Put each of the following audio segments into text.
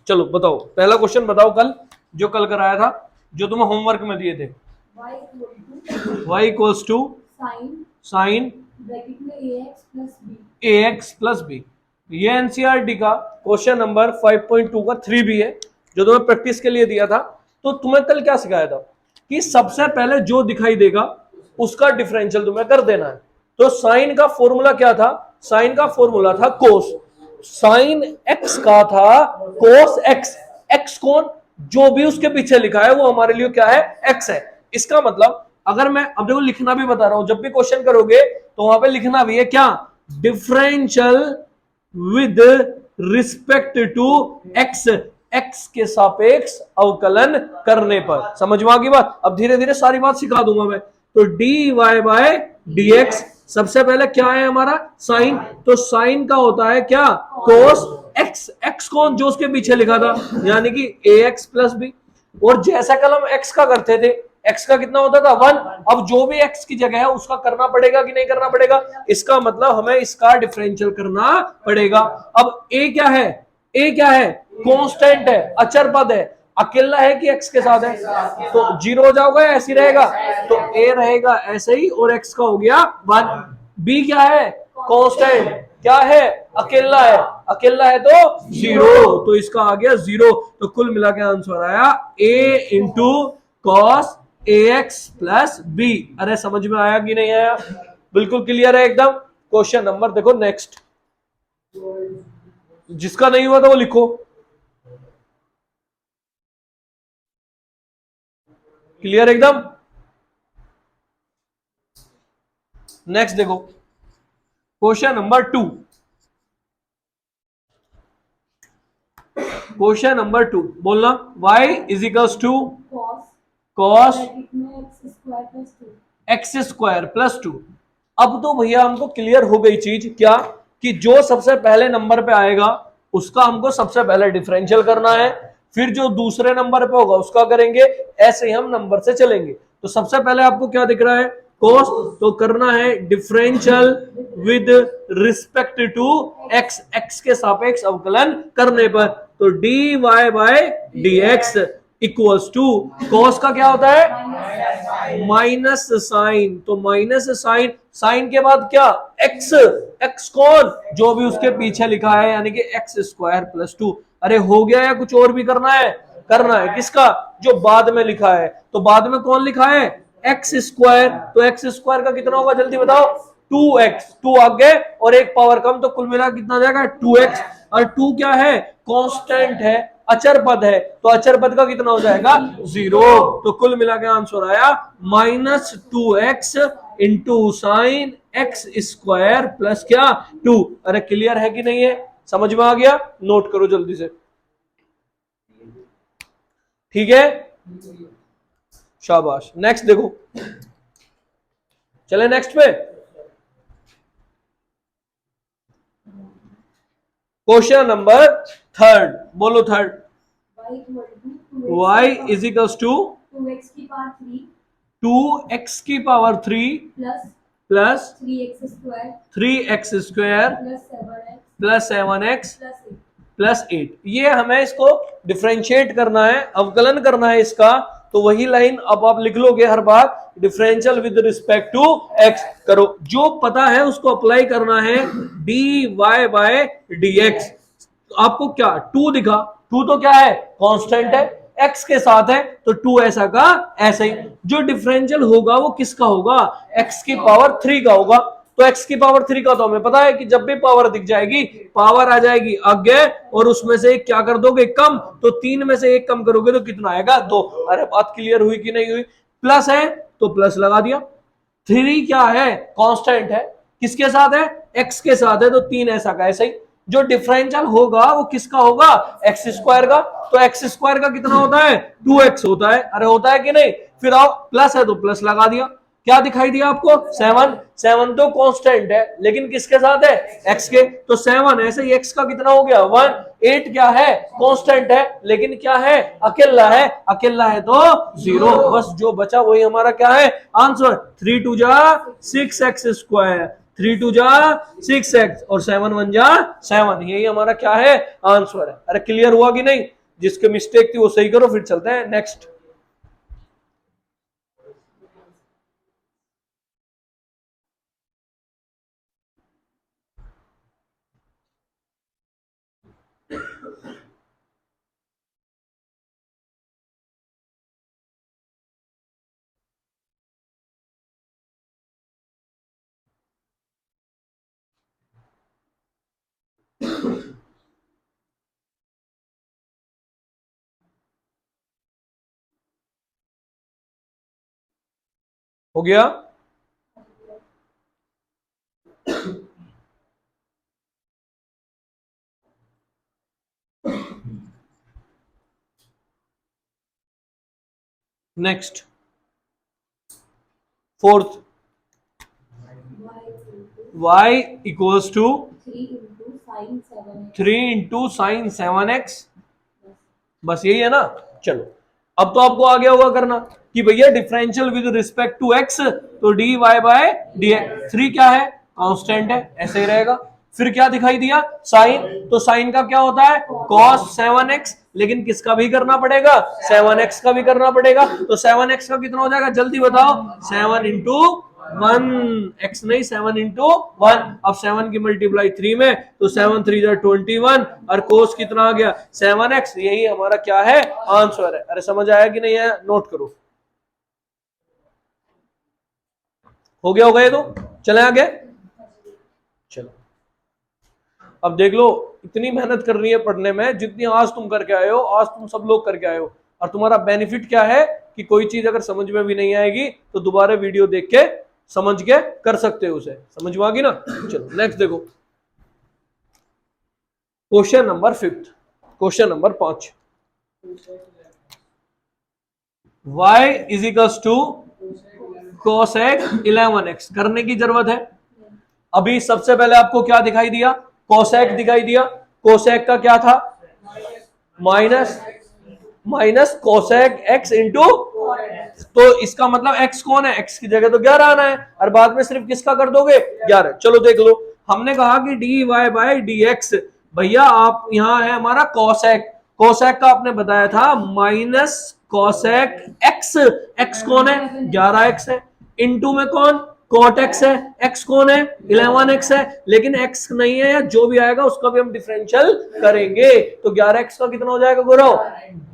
चलो बताओ, पहला क्वेश्चन बताओ, कल जो कल कराया था, जो तुम्हें होमवर्क में दिए थे। y equals to sine bracket में ax प्लस b। ये एनसीईआरटी का क्वेश्चन नंबर 5.2 का 3b है, जो तुम्हें प्रैक्टिस के लिए दिया था। तो तुम्हें कल क्या सिखाया था कि सबसे पहले जो दिखाई देगा उसका डिफरेंशियल तुम्हें कर देना है। तो साइन का फॉर्मूला क्या था? साइन का फॉर्मूला था कोस। साइन एक्स का था कोस एक्स। एक्स कौन? जो भी उसके पीछे लिखा है वो हमारे लिए क्या है? एक्स है। इसका मतलब अगर मैं अब देखो लिखना भी बता रहा हूं, जब भी क्वेश्चन करोगे तो वहां पे लिखना भी है क्या? Differential with respect to X, X के सापेक्ष अवकलन करने पर। समझ में आ गई बात? अब धीरे धीरे सारी बात सिखा दूंगा मैं। तो D Y by D X, सबसे पहले क्या है हमारा? साइन। तो साइन का होता है क्या? Cos x. एक्स कौन? जो उसके पीछे लिखा था, यानी कि ए एक्स प्लस बी। और जैसा कल हम एक्स का करते थे, एक्स का कितना होता था? 1। अब जो भी एक्स की जगह है उसका करना पड़ेगा कि नहीं करना पड़ेगा? इसका मतलब हमें इसका डिफरेंशियल करना पड़ेगा। अब ए क्या है? ए क्या है? कांस्टेंट है, अचर पद है। अकेला है कि एक्स के साथ है? तो 0 हो जाओगे या ऐसे रहेगा? तो ए रहेगा ऐसे ही और एक्स का हो गया 1। बी क्या है? कांस्टेंट। क्या है? अकेला है। अकेला है तो 0, तो इसका आ गया 0। तो कुल मिला के आंसर आया ए into cos A x plus B. अरे समझ में आया कि नहीं आया? बिल्कुल क्लियर है एकदम। क्वेश्चन नंबर देखो नेक्स्ट, जिसका नहीं हुआ तो वो लिखो। क्लियर एकदम? नेक्स्ट देखो क्वेश्चन नंबर 2। क्वेश्चन नंबर 2 बोलना, y is equals to cos X square plus 2। अब तो भैया हमको क्लियर हो गई चीज, क्या? कि जो सबसे पहले नंबर पे आएगा उसका हमको सबसे पहले डिफरेंशियल करना है, फिर जो दूसरे नंबर पे होगा उसका करेंगे, ऐसे ही हम नंबर से चलेंगे। तो सबसे पहले आपको क्या दिख रहा है? कोस। तो करना है differential with respect to X, X के सापेक्ष अवकलन करने पर। तो D Y by D X equals to, cos का क्या होता है? Minus sine. तो माइनस साइन, साइन के बाद क्या? एक्स। एक्स कौन? जो भी उसके पीछे लिखा है, यानी कि एक्स स्क्वायर प्लस 2। अरे हो गया या कुछ और भी करना है? करना है। किसका? जो बाद में लिखा है। तो बाद में कौन लिखा है? X square. तो एक्स स्क्वायर का कितना होगा जल्दी बताओ? 2x। 2 आगे और एक पावर कम, तो कुल मिला कितना जाएगा? 2x। और 2 क्या है? कांस्टेंट है, अचर पद है। तो अचर पद का कितना हो जाएगा? 0। तो कुल मिला के आंसर आया -2x into sine x square plus क्या? 2। अरे क्लियर है कि नहीं है? समझ में आ गया? नोट करो जल्दी से। ठीक है, शाबाश। नेक्स्ट देखो, चले नेक्स्ट पे। क्वेश्चन नंबर 3, बोलो third. y is equals to 2x की पावर 3 2x की power 3 plus 3x square plus 7x plus 8। ये हमें इसको डिफरेंशिएट करना है, अवकलन करना है इसका। तो वही लाइन अब आप लिख लोगे हर बार, differential with respect to X करो। जो पता है उसको अप्लाई करना है, D Y by D X. आपको क्या 2 दिखा? 2 तो क्या है? कांस्टेंट है, एक्स के साथ है, तो 2 ऐसा का ऐसा ही। जो डिफरेंशियल होगा वो किसका होगा? एक्स की पावर 3 का होगा। तो एक्स की पावर 3 का तो हमें पता है कि जब भी पावर दिख जाएगी, पावर आ जाएगी आगे और उसमें से एक क्या कर दोगे? कम। तो 3 में से एक कम करोगे तो कितना आएगा? 2। अरे बात क्लियर हुई कि नहीं हुई? प्लस है तो प्लस लगा दिया। 3 क्या है? कांस्टेंट है, किसके साथ है? एक्स के साथ है, तो 3 ऐसा का ऐसा ही। जो डिफरेंशियल होगा वो किसका होगा? एक्स स्क्वायर का। तो एक्स स्क्वायर का कितना होता है? 2x होता है। अरे होता है कि नहीं? फिर आओ, प्लस है तो प्लस लगा दिया। क्या दिखाई दिया आपको? 7। 7 तो कांस्टेंट है, लेकिन किसके साथ है? एक्स के। तो 7 ऐसे ही, एक्स का कितना हो गया? 1। 8 क्या है? कांस्टेंट है, लेकिन क्या है? अकेला है। अकेला है तो 0। बस जो बचा वही हमारा क्या है? आंसर। 3 2 जा 6x स्क्वायर, 3 2 जा 6x और 7 1 जा 7। यही हमारा क्या है? आंसर है। अरे क्लियर हुआ कि नहीं? जिसके मिस्टेक थी वो सही करो, फिर चलते हैं नेक्स्ट। हो गया? Next, fourth, y equals to 3 into sin 7x 3 into sine 7x। बस यही है ना। चलो, अब तो आपको आ गया होगा करना कि भैया differential with respect to x, तो dy बाय dx। 3 क्या है? कांस्टेंट है, ऐसे ही रहेगा। फिर क्या दिखाई दिया? साइन, तो साइन का क्या होता है? cos 7x, लेकिन किसका भी करना पड़ेगा? 7x का भी करना पड़ेगा। तो 7x का कितना हो जाएगा जल्दी बताओ? 7 इंटू 1, x नहीं 7 इंटू 1। अब 7 की मल्टीप्लाई 3 में, तो 7 3 21, और कोस कितना आ गया? 7x। यही हमारा क्या है? आंसर है। अरे समझ आया कि नहीं है? नोट करो। हो गया होगा ये तो। चले आगे। चलो, अब देख लो, इतनी मेहनत करनी है पढ़ने में जितनी आज तुम करके आए हो, आज तुम सब लोग करके आए हो। और तुम्हारा बेनिफिट क्या है कि कोई चीज अगर समझ में भी नहीं आएगी तो दोबारा वीडियो देख के समझ के कर सकते हो उसे। समझ में आ गई ना? चलो नेक्स्ट देखो, question number 5, question number 5। y is equals to cosec 11x करने की जरूरत है। अभी सबसे पहले आपको क्या दिखाई दिया? कोसेक दिखाई दिया। कोसेक का क्या था? माइनस कोसेक x इंटू, तो इसका मतलब x कौन है? x की जगह तो 11 आना है, और बाद में सिर्फ किसका कर दोगे? 11। चलो देख लो, हमने कहा कि dy बाय dx, भैया आप यहां है हमारा कोसेक, कोसेक का आपने बताया था माइनस कोसेक x, x कौन है? 11x है। इंटू में कौन? cot x है। x कौन है? 11x है। लेकिन x नहीं है, या जो भी आएगा उसका भी हम डिफरेंशियल करेंगे। तो 11x का कितना हो जाएगा गौरव?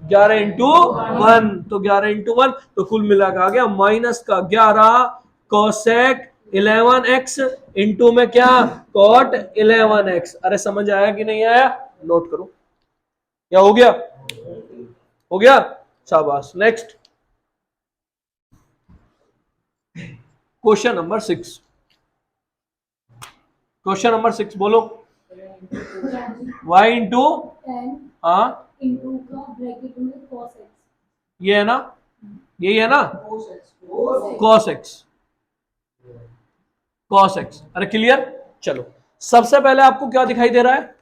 11 इंटू 1, तो 11 इंटू 1, तो कुल मिला के आ गया माइनस का 11 कोसेक 11x इंटू में क्या? cot 11x। अरे समझ आया कि नहीं आया? नोट करो। क्या हो गया? हो गया, शाबाश। Next, question number 6, question number 6 बोलो। y इंटू, 10 हाँ इंटू का ब्रैकेट में cos x, ये है ना, यही है ना, cos x, cos x। अरे क्लियर? चलो, सबसे पहले आपको क्या दिखाई दे रहा है?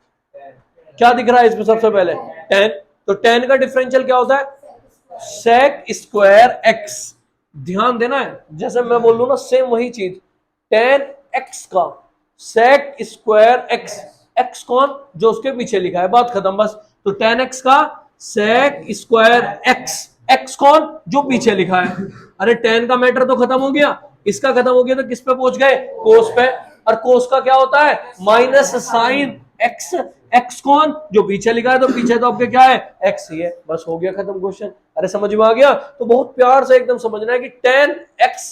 क्या दिख रहा है इसमें सबसे पहले? 10। तो 10 का डिफरेंशियल क्या होता है? sec square x। ध्यान देना है, जैसे मैं बोल लू ना सेम वही चीज। 10x का sec स्क्वायर x, x कौन? जो उसके पीछे लिखा है, बात खत्म बस। तो 10x का sec स्क्वायर x, x कौन? जो पीछे लिखा है। अरे 10 का मैटर तो खत्म हो गया, इसका खत्म हो गया, तो किस पे पहुंच गए? कोस पे। और कोस का क्या होता है? माइनस साइन x, x कौन? जो पीछे लिखा है, तो पीछे तो आपके क्या है? x ही है। बस हो गया खत्म क्वेश्चन। अरे समझ में आ गया? तो बहुत प्यार से एकदम समझना है कि 10x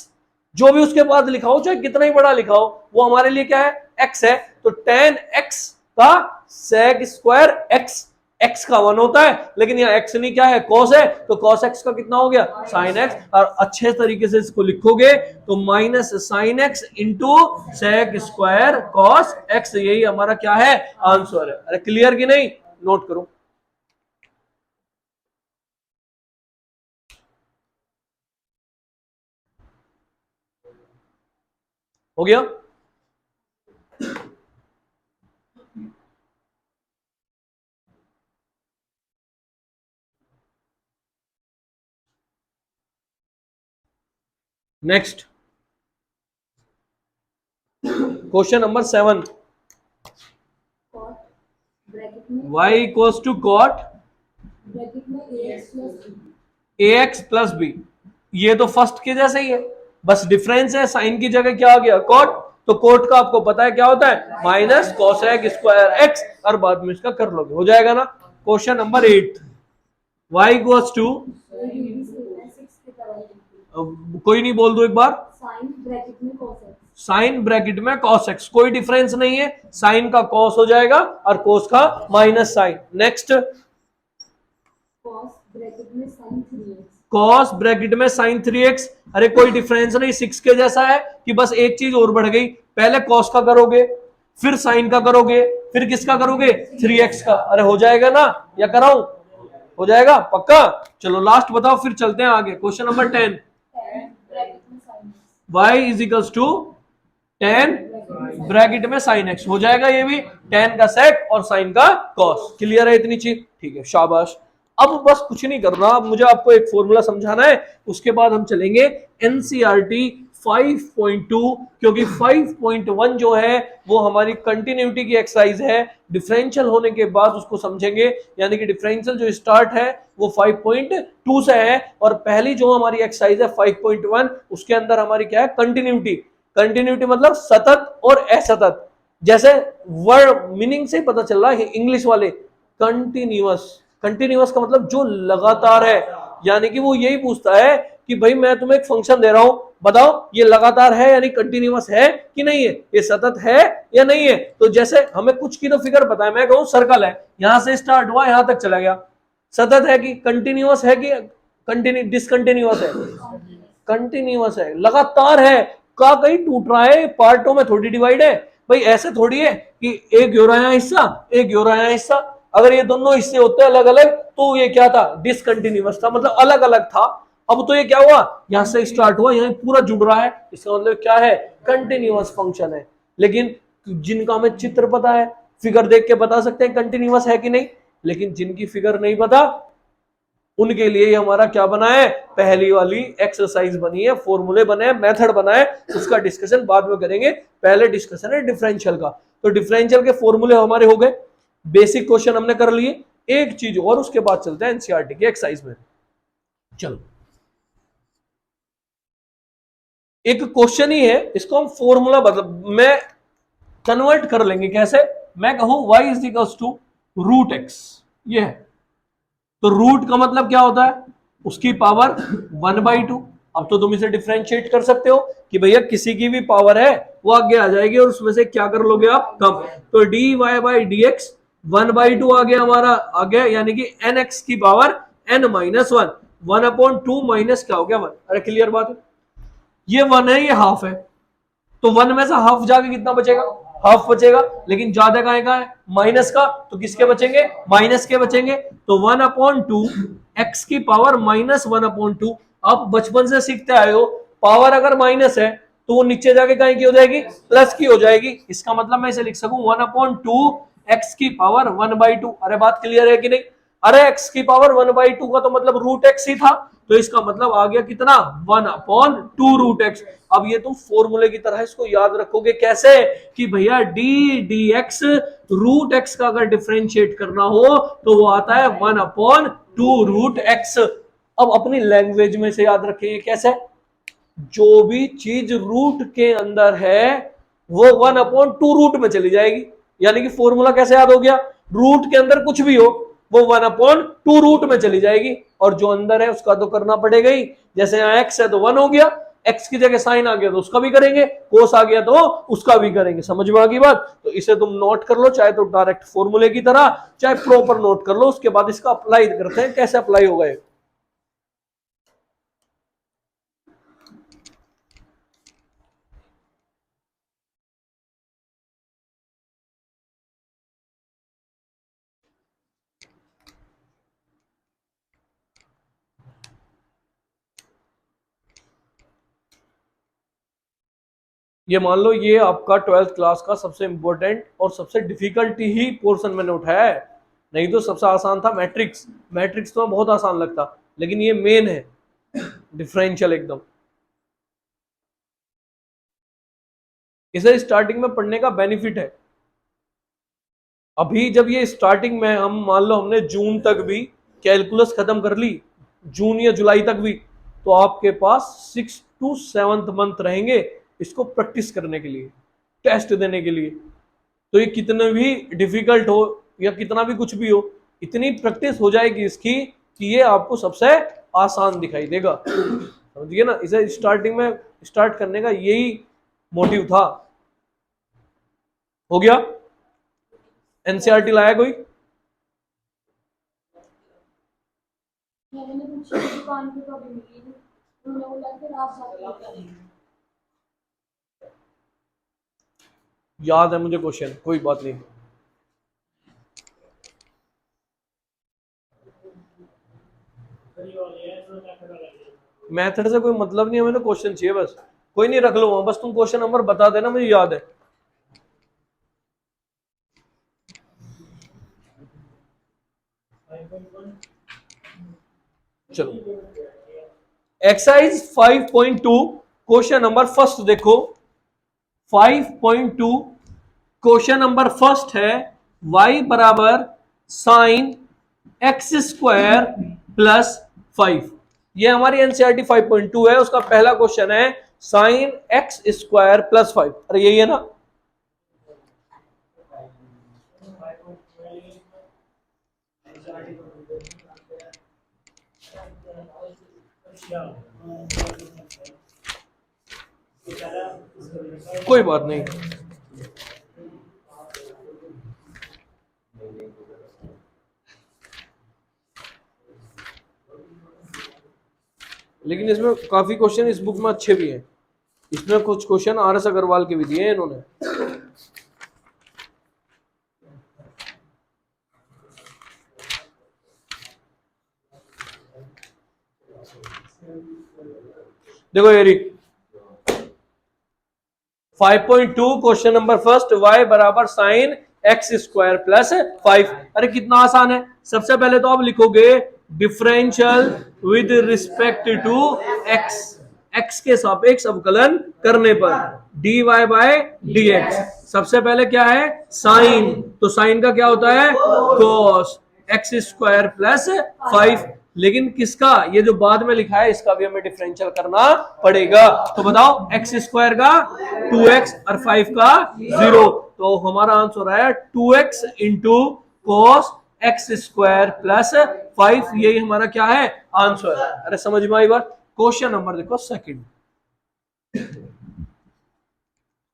जो भी उसके बाद लिखा हो, चाहे कितना ही बड़ा लिखा हो, वो हमारे लिए क्या है? x है। तो 10x का sec स्क्वायर x, x का 1 होता है, लेकिन यहाँ x नहीं क्या है? cos है। तो cos x का कितना हो गया? sin x। और अच्छे तरीके से इसको लिखोगे तो minus sin x into sec square cos x, यही हमारा क्या है? आंसर है। अरे क्लियर कि नहीं? नोट करो। हो गया? Next, question number 7। cot bracket में y equals to cot bracket में ax plus b, ax plus b, ये तो फर्स्ट के जैसे ही है, बस डिफरेंस है, साइन की जगह क्या आ गया कॉट, तो कोट का आपको पता है क्या होता है माइनस कोसेक स्क्वायर एक्स, और बाद में इसका कर लोगे, हो जाएगा ना। Question number 8, y equals to, तो ये भी सिक्स की तरह है, कोई नहीं बोल दो एक बार, साइन ब्रैकेट में cos x, साइन ब्रैकेट में cos x, कोई डिफरेंस नहीं है, साइन का cos हो जाएगा और cos का minus sine. Next, cos bracket में sin 3x, cos ब्रैकेट में sin 3x, अरे कोई डिफरेंस नहीं, 6 के जैसा है कि बस एक चीज और बढ़ गई, पहले cos का करोगे, फिर sin का करोगे, फिर किसका करोगे 3x का, अरे हो जाएगा ना, या कराऊं, हो जाएगा पक्का। चलो लास्ट बताओ, फिर चलते हैं आगे। क्वेश्चन नंबर 10, 10 ब्रैकेट में sin x, y is equals to 10 bracket में sin x, हो जाएगा ये भी, 10 का sec और sin का cos, क्लियर है इतनी चीज, ठीक है शाबाश। अब बस कुछ नहीं करना, अब मुझे आपको एक फॉर्मूला समझाना है, उसके बाद हम चलेंगे एनसीईआरटी 5.2, क्योंकि 5.1 जो है वो हमारी कंटिन्यूटी की एक्सरसाइज है, डिफरेंशियल होने के बाद उसको समझेंगे, यानी कि डिफरेंशियल जो स्टार्ट है वो 5.2 से है, और पहली जो हमारी एक्सरसाइज है 5.1, उसके अंदर हमारी क्या है कंटिन्यूटी, कंटिन्यूटी मतलब सतत और असतत, जैसे वर्ड मीनिंग से पता चल रहा है इंग्लिश वाले, कंटिन्यूअस, कंटिन्यूअस का मतलब जो लगातार है, यानी कि वो यही पूछता है कि भाई मैं तुम्हें एक फंक्शन दे रहा हूं, बताओ ये लगातार है यानी कंटिन्यूअस है कि नहीं है, ये सतत है या नहीं है। तो जैसे हमें कुछ की तो फिगर पता है, मैं कहूं सर्कल है, यहां से स्टार्ट हुआ यहां तक चला गया, सतत है कि कंटिन्यूअस है कि कंटिन्यू डिसकंटिन्यूअस है, कंटिन्यूअस है, लगातार है, का कहीं टूट रहा है, पार्टों में थोड़ी डिवाइड है, भाई ऐसे थोड़ी है कि एक यूराया हिस्सा एक यूराया हिस्सा, अगर ये दोनों हिस्से होते अलग अलग तो ये क्या था डिसकंटिन्यूअस था, मतलब अलग अलग था। अब तो ये क्या हुआ, यहां से स्टार्ट हुआ यहां पूरा जुड़ रहा है, इसका मतलब क्या है कंटिन्यूअस फंक्शन है। लेकिन जिनका हमें चित्र पता है, फिगर देख के बता सकते हैं कंटिन्यूअस है कि नहीं, लेकिन जिनकी फिगर नहीं पता उनके लिए हमारा क्या बना है, पहली वाली एक्सरसाइज बनी है, फॉर्मूले बने हैं, मेथड बना है, उसका डिस्कशन बाद में करेंगे, पहले डिस्कशन है डिफरेंशियल का। तो डिफरेंशियल के फॉर्मूले हमारे हो गए, बेसिक क्वेश्चन हमने कर लिए, एक चीज और उसके बाद चलते हैं एनसीईआरटी की एक्सरसाइज में। चलो एक क्वेश्चन ही है, इसको हम फॉर्मूला मतलब मैं कन्वर्ट कर लेंगे, कैसे, मैं कहूं y is equals to root x, ये है, तो रूट का मतलब क्या होता है उसकी पावर 1/2, अब तो तुम इसे डिफरेंशिएट कर सकते हो कि भैया किसी की भी पावर है वो आगे आ जाएगी और उसमें से क्या कर लोगे आप कम, तो D y by d x 1/2 आ गया हमारा, आ गया यानी कि एन एक्स की पावर n-1, 1/2 माइनस क्या हो गया 1, अरे क्लियर बात है, ये 1 है ये हाफ है, तो 1 में से हाफ जाके कितना बचेगा, हाफ बचेगा, लेकिन ज्यादा कहाँ है माइनस का, तो किसके बचेंगे माइनस के बचेंगे, तो 1/2 एक्स की पावर -1/2। आप बचपन से सीखते आए हो, पावर अगर माइनस है तो वो नीचे जाके कहीं की हो जाएगी प्लस की हो जाएगी, इसका मतलब मैं इसे लिख सकूं 1/2 एक्स की पावर 1/2, अरे बात क्लियर है कि नहीं, अरे एक्स की पावर 1/2 का तो मतलब रूट एक्स ही था, तो इसका मतलब आ गया कितना 1/2 रूट एक्स। अब ये तुम फॉर्मूले की तरह इसको याद रखोगे कैसे कि भैया d d x root x का अगर डिफरेंशिएट करना हो तो वो आता है 1/2 रूट एक्स। अब अपनी लैंग्वेज में से याद रखेंगे कैसे, जो भी चीज रूट के अंदर है वो 1/2 रूट में चली जाएगी, यानी कि फॉर्मूला कैसे याद हो गया, रूट के अंदर कुछ भी हो वो 1/2 रूट में चली जाएगी, और जो अंदर है उसका तो करना पड़ेगा ही, जैसे यहाँ एक्स है तो 1 हो गया, एक्स की जगह साइन आ गया तो उसका भी करेंगे, कोस आ गया तो उसका भी करेंगे, समझ में आ गई बात। तो इसे तुम नोट कर लो, चाहे तो डायरेक्ट फॉर्मूले की तरह, चाहे प्रॉपर नोट कर लो, उसके बाद इसका अप्लाई करते हैं कैसे अप्लाई होगा ये। ये मान लो ये आपका 12th क्लास का सबसे इंपॉर्टेंट और सबसे डिफिकल्टी ही पोर्शन मैंने उठाया है, नहीं तो सबसे आसान था मैट्रिक्स, मैट्रिक्स तो बहुत आसान लगता, लेकिन ये मेन है डिफरेंशियल एकदम, इसे स्टार्टिंग में पढ़ने का बेनिफिट है। अभी जब ये स्टार्टिंग में हम मान लो हमने जून तक भी कैलकुलस खत्म कर ली जून या जुलाई तक भी, तो आपके पास 6 to 7 मंथ रहेंगे इसको प्रैक्टिस करने के लिए, टेस्ट देने के लिए। तो ये कितना भी डिफिकल्ट हो या कितना भी कुछ भी हो, इतनी प्रैक्टिस हो जाएगी इसकी कि ये आपको सबसे आसान दिखाई देगा। समझिए ना, इसे स्टार्टिंग में स्टार्ट करने का यही मोटिव था। हो गया? एनसीईआरटी लाया कोई? मैंने पूछी दुकान पे कभी मिली नहीं, उन्होंने बोला कि आप जाके लेकर आइए। याद है मुझे क्वेश्चन, कोई बात नहीं। मेथड से कोई मतलब नहीं है, हमें तो क्वेश्चन चाहिए बस। कोई नहीं, रख लो, बस तुम क्वेश्चन नंबर बता देना, मुझे याद है। चलो, एक्सरसाइज 5.2 क्वेश्चन नंबर फर्स्ट देखो। 5.2 क्वेश्चन नंबर फर्स्ट है y बराबर साइन एक्स स्क्वायर प्लस 5। ये हमारी एनसीईआरटी 5.2 है, उसका पहला क्वेश्चन है साइन एक्स स्क्वायर प्लस 5। अरे यही है ना? कोई बात नहीं, लेकिन इसमें काफी क्वेश्चन इस बुक में अच्छे भी हैं। इसमें कुछ क्वेश्चन आर.एस. अग्रवाल के भी दिए हैं इन्होंने। देखो एरिक, 5.2 क्वेश्चन नंबर फर्स्ट, y बराबर साइन एक्स स्क्वायर प्लस 5। अरे कितना आसान है। सबसे पहले तो आप लिखोगे differential with respect to x, x के सापेक्ष अवकलन करने पर dy बाय dx। सबसे पहले क्या है? साइन, तो साइन का क्या होता है? cos x square plus 5। लेकिन किसका? ये जो बाद में लिखा है इसका भी हमें डिफरेंशियल करना पड़ेगा। तो बताओ, एक्स स्क्वायर का 2x और 5 का 0, तो हमारा आंसर है 2x into cos X square plus 5। यही हमारा क्या है? आंसर। अरे समझ में आई बात? क्वेश्चन नंबर देखो सेकंड।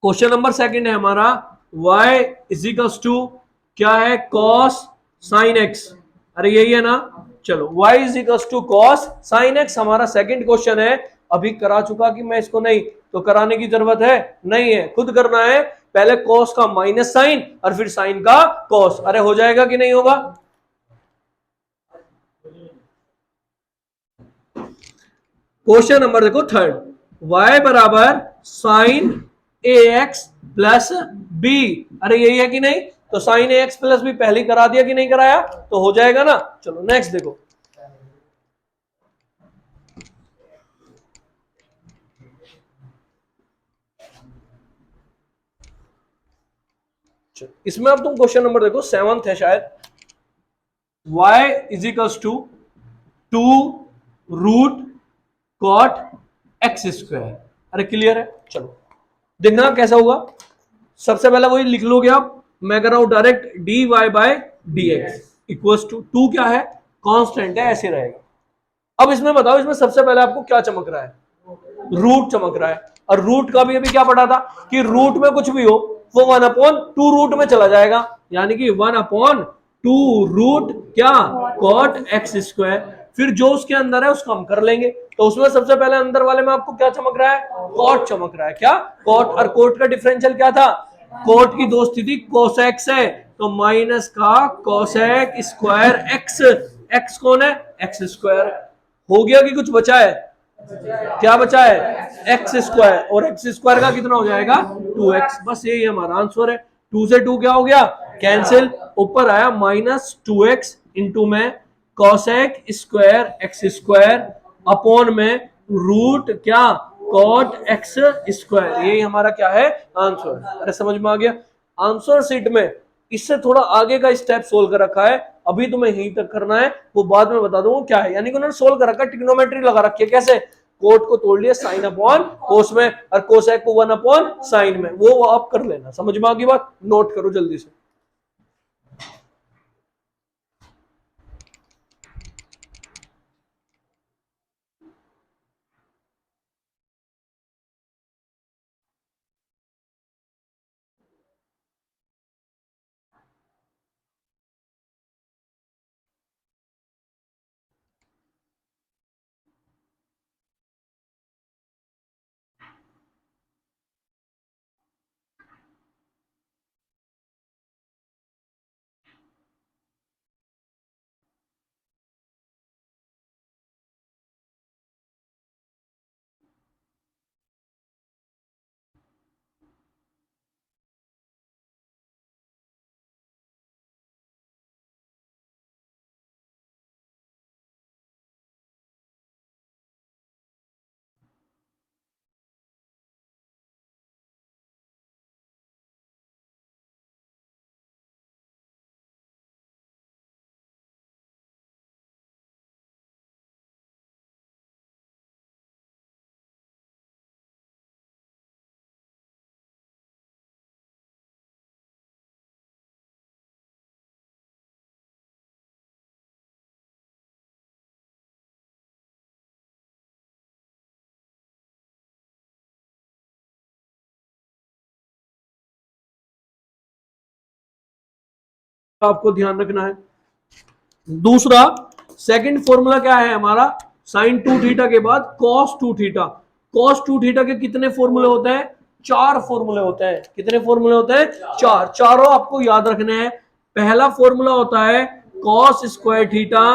क्वेश्चन नंबर सेकंड है हमारा y इजिकल्स टू क्या है? cos sin x। अरे यही है ना? चलो, y equals to cos sin x हमारा सेकंड क्वेश्चन है। अभी करा चुका कि मैं इसको नहीं, तो कराने की जरूरत है नहीं है, खुद करना है। पहले cos का माइनस साइन और फिर साइन का cos। अरे हो जाएगा कि नहीं होगा? क्वेश्चन नंबर देखो थर्ड, y बराबर साइन ax प्लस b। अरे यही है कि नहीं? तो साइन ax प्लस b पहले करा दिया कि नहीं कराया? तो हो जाएगा ना। चलो नेक्स्ट देखो, इसमें अब तुम क्वेश्चन नंबर देखो, सेवंथ है शायद। y equals to 2 root cot x square. अरे क्लियर है? चलो देखना कैसा होगा। सबसे पहले वही लिख लोगे आप, मैं कर रहा हूं direct dy by dx equals to 2 क्या है? कांस्टेंट है, ऐसे रहेगा। अब इसमें बताओ, इसमें सबसे पहले आपको क्या चमक रहा है? रूट चमक रहा है। और रूट का भी अभी क्या पढ़ा था कि रूट में कुछ भी हो वो 1/2 रूट में चला जाएगा, यानी कि 1/2 रूट क्या? Cot x square. फिर जो उसके अंदर है उसको हम कर लेंगे। तो उसमें सबसे पहले अंदर वाले में आपको क्या चमक रहा है? कॉट चमक रहा है। क्या? कॉट। और कॉट का डिफरेंशियल क्या था? कॉट की दो स्थिति कोसेक्स है, तो माइनस का कोसेक स्क्वायर एक्स। एक्स कौन है? X square. हो गया कि कुछ बचा है? क्या बचा है? X square. और एक्स स्क्वायर का कितना हो जाएगा? 2x। बस यही हमारा आंसर है। 2 से 2 क्या हो गया? कैंसिल। ऊपर आया माइनस 2x इंटू में cosec square x square upon में रूट क्या? Cot x square. यही हमारा क्या है? आंसर। अरे समझ में आ गया? आंसर शीट में इससे थोड़ा आगे का स्टेप सोल्व कर रखा है। अभी तुम्हें यहीं तक करना है, वो बाद में बता दूंगा क्या है। यानी कि उन्होंने सोल्व कर रखा, ट्रिग्नोमेट्री लगा रखी है। कैसे? कोट को तोड़ लिया साइन अपॉन कोस में, और कोसेक को 1 अपॉन साइन में। वो आप कर लेना। समझ में आ गई बात? नोट करो जल्दी से। आपको ध्यान रखना है। दूसरा सेकंड फॉर्मूला क्या है हमारा? साइन 2 थीटा के बाद कॉस 2 थीटा। कॉस 2 थीटा के कितने फॉर्मूले होते हैं? 4 फॉर्मूले होते हैं। कितने फॉर्मूले होते हैं? 4। चारों आपको याद रखने हैं। पहला फॉर्मूला होता है cos square theta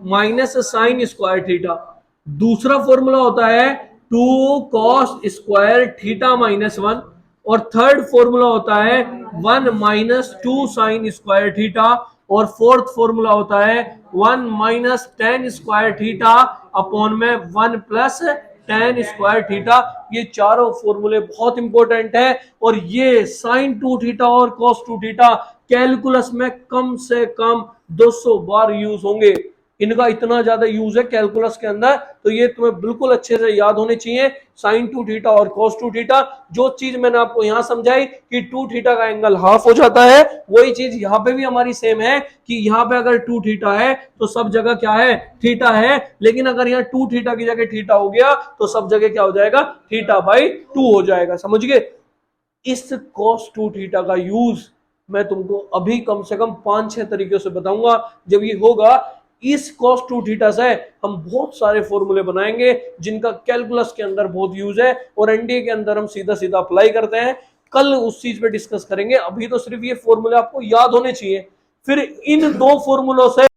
minus sine square theta. दूसरा फॉर्मूला होता है 2 कॉस स्क्वायर थीटा माइनस 1। और थर्ड फॉर्मूला होता है 1 माइनस 2 साइन स्क्वायर थीटा। और फोर्थ फॉर्मूला होता है 1 minus ten square theta upon में 1 प्लस टेन स्क्वायर थीटा। ये चारों फॉर्मूले बहुत इंपॉर्टेंट है, और ये साइन 2 थीटा और कॉस 2 थीटा कैलकुलस में कम से कम 200 बार यूज होंगे। इनका इतना ज्यादा यूज है कैलकुलस के अंदर, तो ये तुम्हें बिल्कुल अच्छे से याद होने चाहिए। साइन 2 थीटा और कॉस 2 थीटा। जो चीज मैंने आपको यहां समझाई कि 2 थीटा का एंगल हाफ हो जाता है, वही चीज यहां पे भी हमारी सेम है कि यहां पे अगर 2 थीटा है तो सब जगह क्या है? थीटा है। लेकिन अगर यहाँ 2 थीटा की जगह थीटा हो गया तो सब जगह क्या हो जाएगा? थीटा बाई 2 हो जाएगा। समझ गए? इस cos 2 थीटा का यूज मैं तुमको अभी कम से कम 5-6 तरीके से बताऊंगा। जब ये होगा, इस cos 2 थीटा से हम बहुत सारे फॉर्मूले बनाएंगे जिनका कैलकुलस के अंदर बहुत यूज है, और एनडीए के अंदर हम सीधा सीधा अप्लाई करते हैं। कल उस चीज पे डिस्कस करेंगे। अभी तो सिर्फ ये फॉर्मूले आपको याद होने चाहिए। फिर इन दो फॉर्मूलों से